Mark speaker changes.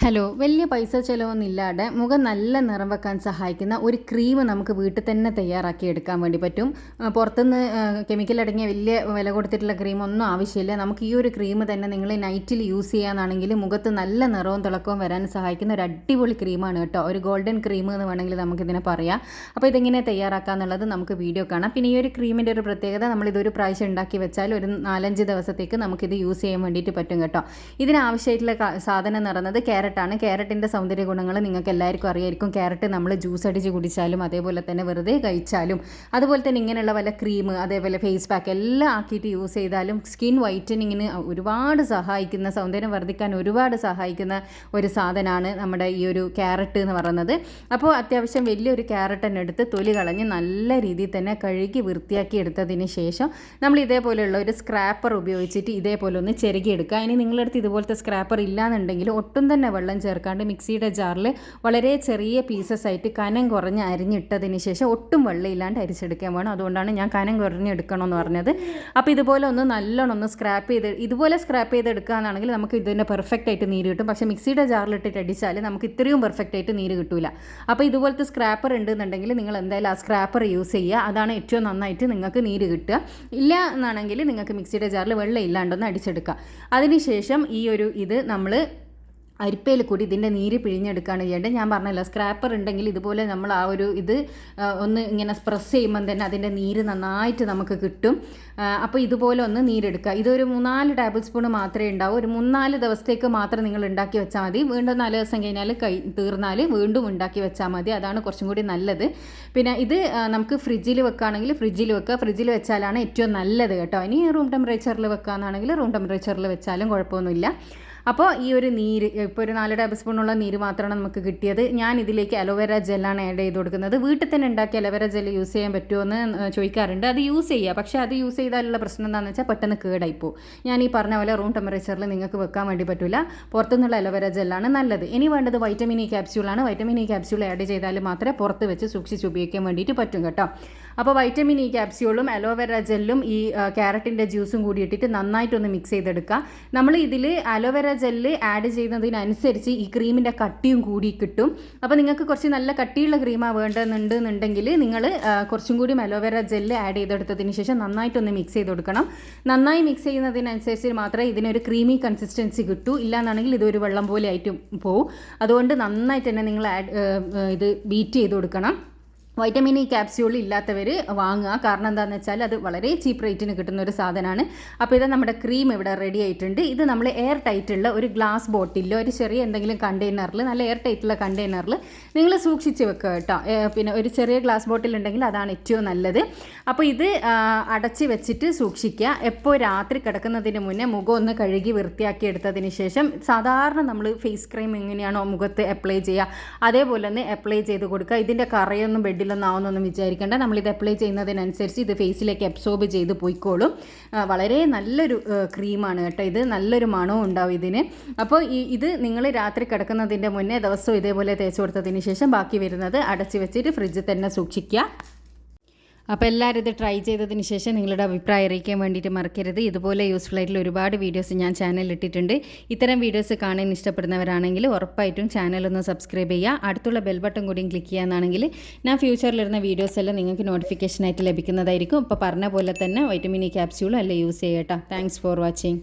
Speaker 1: Hello, വലിയ പൈസ ചിലവൊന്നുമില്ലാതെ മുഖം നല്ല നിറം വെക്കാൻ സഹായിക്കുന്ന ഒരു ക്രീം നമുക്ക് വീട്ടിൽ തന്നെ തയ്യാറാക്കി എടുക്കാൻ വേണ്ടി പറ്റും. പുറത്തുനിന്ന് കെമിക്കൽ അടങ്ങിയ വലിയ വില കൊടുത്തിട്ടുള്ള ക്രീമൊന്നും ആവശ്യമില്ല. നമുക്ക് ഈ ഒരു ക്രീം തന്നെ നിങ്ങൾ നൈറ്റിൽ യൂസ് ചെയ്യാനാണെങ്കിൽ മുഖത്ത് നല്ല നിറവും തിളക്കവും വരാൻ സഹായിക്കുന്ന ഒരു അടിപൊളി ക്രീമാണ് കേട്ടോ. ഒരു ഗോൾഡൻ ക്രീം എന്ന് വേണമെങ്കിൽ നമുക്കിതിനെ പറയാം. അപ്പോൾ ഇതെങ്ങനെ തയ്യാറാക്കുക എന്നുള്ളത് നമുക്ക് വീഡിയോ കാണാം. പിന്നെ ഈ ഒരു ക്രീമിൻ്റെ ഒരു പ്രത്യേകത, നമ്മളിതൊരു പ്രാവശ്യം ഉണ്ടാക്കി വെച്ചാൽ ഒരു 4-5 ദിവസത്തേക്ക് നമുക്കിത് യൂസ് ചെയ്യാൻ വേണ്ടിയിട്ട് പറ്റും കേട്ടോ. ഇതിനാവശ്യമായിട്ടുള്ള സാധനം എന്ന് പറയുന്നത് ക്യാരറ്റാണ്. ക്യാരറ്റിൻ്റെ സൗന്ദര്യ ഗുണങ്ങൾ നിങ്ങൾക്ക് എല്ലാവർക്കും അറിയായിരിക്കും. ക്യാരറ്റ് നമ്മൾ ജ്യൂസ് അടിച്ച് കുടിച്ചാലും അതേപോലെ തന്നെ വെറുതെ കഴിച്ചാലും അതുപോലെ തന്നെ ഇങ്ങനെയുള്ള വല്ല ക്രീം അതേപോലെ ഫേസ് പാക്ക് എല്ലാം ആക്കിയിട്ട് യൂസ് ചെയ്താലും സ്കിൻ വൈറ്റനിങ്ങിന് ഒരുപാട് സഹായിക്കുന്ന, സൗന്ദര്യം വർദ്ധിക്കാൻ ഒരുപാട് സഹായിക്കുന്ന ഒരു സാധനമാണ് നമ്മുടെ ഈ ഒരു ക്യാരറ്റ് എന്ന് പറയുന്നത്. അപ്പോൾ അത്യാവശ്യം വലിയൊരു ക്യാരറ്റ് തന്നെ എടുത്ത് തൊലി കളഞ്ഞ് നല്ല രീതിയിൽ തന്നെ കഴുകി വൃത്തിയാക്കി എടുത്തതിന് ശേഷം നമ്മൾ ഇതേപോലെയുള്ള ഒരു സ്ക്രാപ്പർ ഉപയോഗിച്ചിട്ട് ഇതേപോലെ ഒന്ന് ചെറുകിയെടുക്കുക. ഇനി നിങ്ങളടുത്ത് ഇതുപോലത്തെ സ്ക്രാപ്പർ ഇല്ലാന്നുണ്ടെങ്കിൽ ഒട്ടും തന്നെ വെള്ളം ചേർക്കാണ്ട് മിക്സിയുടെ ജാറിൽ വളരെ ചെറിയ പീസസ് ആയിട്ട് കനം കുറഞ്ഞ് അരിഞ്ഞിട്ടതിന് ശേഷം ഒട്ടും വെള്ളം ഇല്ലാണ്ട് അരിച്ചെടുക്കാൻ വേണം. അതുകൊണ്ടാണ് ഞാൻ കനം കുറഞ്ഞ് എടുക്കണമെന്ന് പറഞ്ഞത്. അപ്പോൾ ഇതുപോലെ ഒന്ന് നല്ലോണം ഒന്ന് ഇതുപോലെ സ്ക്രാപ്പ് ചെയ്തെടുക്കുക എന്നാണെങ്കിൽ നമുക്ക് ഇതിൻ്റെ പെർഫെക്റ്റ് ആയിട്ട് നീര് കിട്ടും. പക്ഷേ മിക്സിയുടെ ജാറിലിട്ടിട്ട് അടിച്ചാൽ നമുക്ക് ഇത്രയും പെർഫെക്റ്റ് ആയിട്ട് നീര് കിട്ടില്ല. അപ്പോൾ ഇതുപോലത്തെ സ്ക്രാപ്പർ ഉണ്ടെന്നുണ്ടെങ്കിൽ നിങ്ങൾ എന്തായാലും ആ സ്ക്രാപ്പർ യൂസ് ചെയ്യുക. അതാണ് ഏറ്റവും നന്നായിട്ട് നിങ്ങൾക്ക് നീര് കിട്ടുക. ഇല്ല എന്നാണെങ്കിൽ നിങ്ങൾക്ക് മിക്സിയുടെ ജാറിൽ വെള്ളം ഇല്ലാണ്ടൊന്ന് അടിച്ചെടുക്കുക. അതിനുശേഷം ഈ ഒരു ഇത് നമ്മൾ അരിപ്പയിൽ കൂടി ഇതിൻ്റെ നീര് പിഴിഞ്ഞെടുക്കുകയാണ് ചെയ്യേണ്ടത്. ഞാൻ പറഞ്ഞല്ലോ, സ്ക്രാപ്പർ ഉണ്ടെങ്കിൽ ഇതുപോലെ നമ്മൾ ആ ഒരു ഇത് ഒന്ന് ഇങ്ങനെ പ്രസ് ചെയ്യുമ്പം തന്നെ അതിൻ്റെ നീര് നന്നായിട്ട് നമുക്ക് കിട്ടും. അപ്പോൾ ഇതുപോലെ ഒന്ന് നീരെടുക്കുക. ഇതൊരു 3-4 ടേബിൾ സ്പൂൺ മാത്രമേ ഉണ്ടാവൂ. ഒരു 3-4 ദിവസത്തേക്ക് മാത്രം നിങ്ങൾ ഉണ്ടാക്കി വെച്ചാൽ മതി. വീണ്ടും 4 ദിവസം കഴിഞ്ഞാൽ തീർന്നാൽ വീണ്ടും ഉണ്ടാക്കി വെച്ചാൽ മതി. അതാണ് കുറച്ചും കൂടി നല്ലത്. പിന്നെ ഇത് നമുക്ക് ഫ്രിഡ്ജിൽ വെക്കുകയാണെങ്കിൽ ഫ്രിഡ്ജിൽ വെക്കുക. ഫ്രിഡ്ജിൽ വെച്ചാലാണ് ഏറ്റവും നല്ലത് കേട്ടോ. ഇനി റൂം ടെമ്പറേച്ചറിൽ വെക്കുകയാണെന്നുണ്ടെങ്കിൽ റൂം ടെമ്പറേച്ചറിൽ വെച്ചാലും കുഴപ്പമൊന്നുമില്ല. അപ്പോൾ ഈ ഒരു നീര് ഇപ്പോൾ ഒരു 4 ടേബിൾ സ്പൂണുള്ള നീര് മാത്രമാണ് നമുക്ക് കിട്ടിയത്. ഞാൻ ഇതിലേക്ക് അലോവേര ജെല്ലാണ് ആഡ് ചെയ്ത് കൊടുക്കുന്നത്. വീട്ടിൽ തന്നെ ഉണ്ടാക്കി അലോവേര ജെൽ യൂസ് ചെയ്യാൻ പറ്റുമോ എന്ന് ചോദിക്കാറുണ്ട്. അത് യൂസ് ചെയ്യുക. പക്ഷേ അത് യൂസ് ചെയ്താലുള്ള പ്രശ്നം എന്താണെന്ന് വെച്ചാൽ പെട്ടെന്ന് കേടായിപ്പോവും. ഞാൻ ഈ പറഞ്ഞ പോലെ റൂം ടെമ്പറേച്ചറിൽ നിങ്ങൾക്ക് വെക്കാൻ വേണ്ടി പറ്റില്ല. പുറത്തുനിന്നുള്ള അലോവേര ജെല്ലാണ് നല്ലത്. ഇനി വേണ്ടത് വൈറ്റമിൻ ഇ ക്യാപ്സ്യൂളാണ്. വൈറ്റമിൻ ഇ ക്യാപ്സ്യൂൾ ആഡ് ചെയ്താൽ മാത്രമേ പുറത്ത് വെച്ച് സൂക്ഷിച്ച് ഉപയോഗിക്കാൻ വേണ്ടിയിട്ട് പറ്റും കേട്ടോ. അപ്പോൾ വൈറ്റമിൻ ഇ ക്യാപ്സ്യൂളും അലോവേര ജെല്ലും ഈ ക്യാരറ്റിൻ്റെ ജ്യൂസും കൂടി ഇട്ടിട്ട് നന്നായിട്ടൊന്ന് മിക്സ് ചെയ്തെടുക്കുക. നമ്മൾ ഇതിൽ അലോവേര ജെല്ല് ആഡ് ചെയ്യുന്നതിനനുസരിച്ച് ഈ ക്രീമിൻ്റെ കട്ടിയും കൂടി കിട്ടും. അപ്പോൾ നിങ്ങൾക്ക് കുറച്ച് നല്ല കട്ടിയുള്ള ക്രീമാണ് വേണ്ടതെന്നുണ്ടെങ്കിൽ നിങ്ങൾ കുറച്ചും കൂടി അലോവേര ജെല്ല് ആഡ് ചെയ്തെടുത്തതിന് ശേഷം നന്നായിട്ടൊന്ന് മിക്സ് ചെയ്ത് കൊടുക്കണം. നന്നായി മിക്സ് ചെയ്യുന്നതിനനുസരിച്ച് മാത്രമേ ഇതിനൊരു ക്രീമി കൺസിസ്റ്റൻസി കിട്ടൂ. ഇല്ലയെന്നാണെങ്കിൽ ഇതൊരു വെള്ളം പോലെ ആയിട്ട് പോവും. അതുകൊണ്ട് നന്നായിട്ട് തന്നെ നിങ്ങൾ ഇത് ബീറ്റ് ചെയ്ത് കൊടുക്കണം. വൈറ്റമിൻ ഇ ക്യാപ്സ്യൂൾ ഇല്ലാത്തവർ വാങ്ങുക. കാരണം എന്താണെന്ന് വെച്ചാൽ അത് വളരെ ചീപ്പ് റേറ്റിന് കിട്ടുന്ന ഒരു സാധനമാണ്. അപ്പോൾ ഇത് നമ്മുടെ ക്രീം ഇവിടെ റെഡി ആയിട്ടുണ്ട്. ഇത് നമ്മൾ എയർ ടൈറ്റുള്ള ഒരു ഗ്ലാസ് ബോട്ടിലോ ഒരു ചെറിയ എന്തെങ്കിലും കണ്ടെയ്നറിൽ, നല്ല എയർ ടൈറ്റുള്ള കണ്ടെയ്നറിൽ നിങ്ങൾ സൂക്ഷിച്ച് വെക്കുക കേട്ടോ. പിന്നെ ഒരു ചെറിയ ഗ്ലാസ് ബോട്ടിൽ ഉണ്ടെങ്കിൽ അതാണ് ഏറ്റവും നല്ലത്. അപ്പോൾ ഇത് അടച്ച് വെച്ചിട്ട് സൂക്ഷിക്കുക. എപ്പോൾ രാത്രി കിടക്കുന്നതിന് മുന്നേ മുഖം ഒന്ന് കഴുകി വൃത്തിയാക്കി എടുത്തതിന് ശേഷം സാധാരണ നമ്മൾ ഫേസ് ക്രീം എങ്ങനെയാണോ മുഖത്ത് അപ്ലൈ ചെയ്യുക അതേപോലെ തന്നെ അപ്ലൈ ചെയ്ത് കൊടുക്കുക. ഇതിൻ്റെ കറയൊന്നും ബെഡിൽ ആവുന്നൊന്നും വിചാരിക്കേണ്ട. നമ്മളിത് അപ്ലൈ ചെയ്യുന്നതിനനുസരിച്ച് ഇത് ഫേസിലേക്ക് അബ്സോർബ് ചെയ്ത് പോയിക്കോളും. വളരെ നല്ലൊരു ക്രീമാണ് കേട്ടോ. ഇത് നല്ലൊരു മണവും ഉണ്ടാവും ഇതിന്. അപ്പോൾ ഇത് നിങ്ങൾ രാത്രി കിടക്കുന്നതിൻ്റെ മുന്നേ ദിവസവും ഇതേപോലെ തേച്ച് കൊടുത്തതിന് ശേഷം ബാക്കി വരുന്നത് അടച്ച് വെച്ചിട്ട് ഫ്രിഡ്ജിൽ തന്നെ സൂക്ഷിക്കുക. അപ്പോൾ എല്ലാവരും ഇത് ട്രൈ ചെയ്തതിന് ശേഷം നിങ്ങളുടെ അഭിപ്രായം അറിയിക്കാൻ വേണ്ടിയിട്ട് മറക്കരുത്. ഇതുപോലെ യൂസ്ഫുൾ ആയിട്ടുള്ള ഒരുപാട് വീഡിയോസ് ഞാൻ ചാനലിൽ ഇട്ടിട്ടുണ്ട്. ഇത്തരം വീഡിയോസ് കാണാൻ ഇഷ്ടപ്പെടുന്നവരാണെങ്കിൽ ഉറപ്പായിട്ടും ചാനലൊന്ന് സബ്സ്ക്രൈബ് ചെയ്യുക. അടുത്തുള്ള ബെൽ ബട്ടൺ കൂടിയും ക്ലിക്ക് ചെയ്യാനാണെങ്കിൽ ഞാൻ ഫ്യൂച്ചറിലിരുന്ന വീഡിയോസ് എല്ലാം നിങ്ങൾക്ക് നോട്ടിഫിക്കേഷനായിട്ട് ലഭിക്കുന്നതായിരിക്കും. ഇപ്പോൾ പറഞ്ഞ പോലെ തന്നെ വൈറ്റമിൻ ഇ ക്യാപ്സ്യൂളും എല്ലാം യൂസ് ചെയ്യട്ടോ. Thanks for watching.